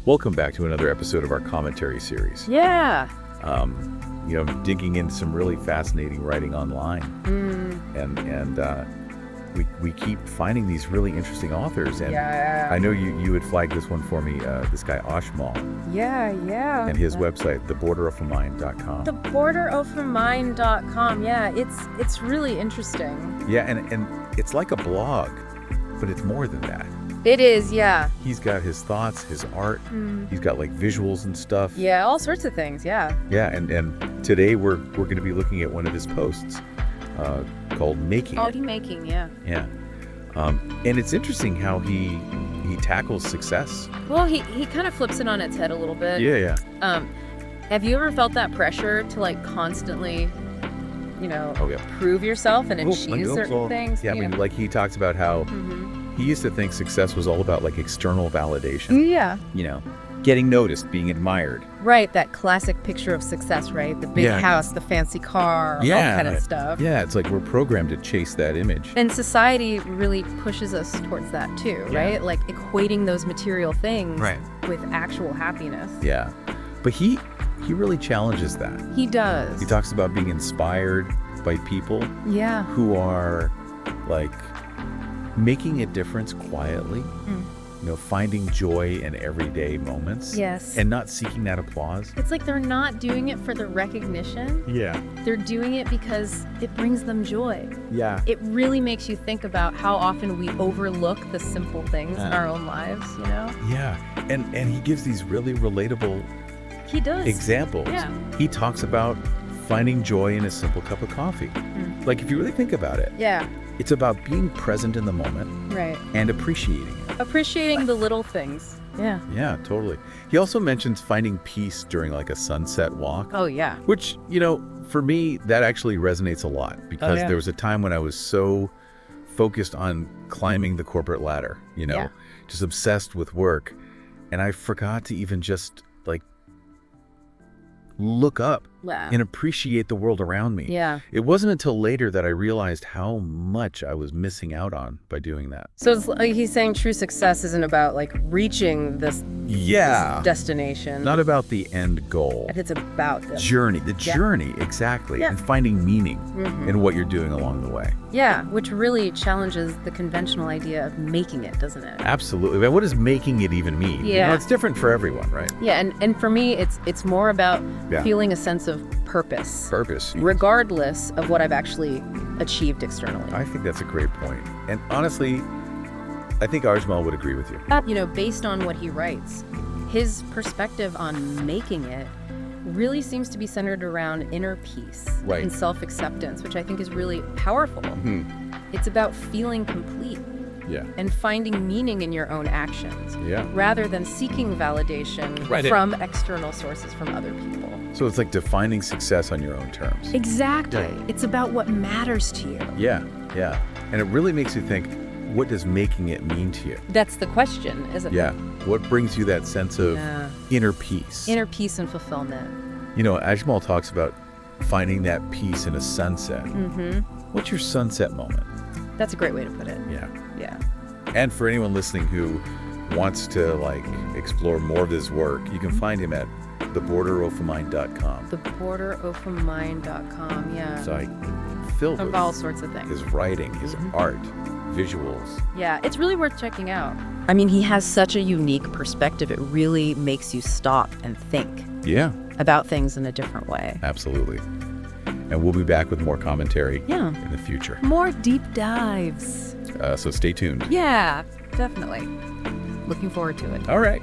Welcome back to another episode of our commentary series. Yeah. Digging into some really fascinating writing online. And we keep finding these really interesting authors. And Yeah. I know you had flagged this one for me, this guy Ashmal, Yeah. and his website, theborderofamind.com. Theborderofamind.com. Yeah, it's really interesting. Yeah, and it's like a blog, but it's more than that. It is, yeah. He's got his thoughts, his art. He's got like visuals and stuff. Yeah, all sorts of things, yeah. Yeah, and today we're going to be looking at one of his posts called Making It. Making, yeah. Yeah. And it's interesting how he tackles success. Well, he kind of flips it on its head a little bit. Yeah. Have you ever felt that pressure to like constantly, Oh, yeah. prove yourself and achieve certain things? Yeah, I mean, like he talks about how he used to think success was all about like external validation. Yeah. Getting noticed, being admired. Right, that classic picture of success, right? The big house, the fancy car, all kind of stuff. Yeah, it's like we're programmed to chase that image. And society really pushes us towards that too, right? Like equating those material things with actual happiness. Yeah, but he really challenges that. He does. He talks about being inspired by people who are like making a difference quietly. Finding joy in everyday moments. Yes. And not seeking that applause. It's like they're not doing it for the recognition. Yeah. They're doing it because it brings them joy. Yeah. It really makes you think about how often we overlook the simple things in our own lives, Yeah. And he gives these really relatable examples. Yeah. He talks about finding joy in a simple cup of coffee. Like if you really think about it. Yeah. It's about being present in the moment. Right. And appreciating it. Appreciating the little things. Yeah. Yeah, totally. He also mentions finding peace during like a sunset walk. Oh, yeah. Which, for me, that actually resonates a lot because there was a time when I was so focused on climbing the corporate ladder, just obsessed with work. And I forgot to even just like look up and appreciate the world around me. Yeah. It wasn't until later that I realized how much I was missing out on by doing that. So it's like he's saying true success isn't about like reaching this destination. Not about the end goal. It's about the journey. The journey, exactly. Yeah. And finding meaning in what you're doing along the way. Yeah, which really challenges the conventional idea of making it, doesn't it? Absolutely. But what does making it even mean? Yeah. It's different for everyone, right? Yeah, and for me, it's more about feeling a sense of purpose. Regardless of what I've actually achieved externally. I think that's a great point. And honestly, I think Ajmal would agree with you. Based on what he writes, his perspective on making it really seems to be centered around inner peace and self-acceptance, which I think is really powerful. It's about feeling complete and finding meaning in your own actions rather than seeking validation from external sources, from other people. So it's like defining success on your own terms. Exactly. It's about what matters to you. Yeah. And it really makes you think, what does making it mean to you? That's the question, isn't it? Yeah. What brings you that sense of inner peace? Inner peace and fulfillment. Ajmal talks about finding that peace in a sunset. What's your sunset moment? That's a great way to put it. Yeah. Yeah. And for anyone listening who wants to explore more of his work, you can find him at theborderofamind.com. Theborderofamind.com, yeah. Site filled with all sorts of things. His writing, his art, visuals. Yeah, it's really worth checking out. I mean, he has such a unique perspective. It really makes you stop and think about things in a different way. Absolutely. And we'll be back with more commentary in the future. More deep dives. So stay tuned. Yeah, definitely. Looking forward to it. All right.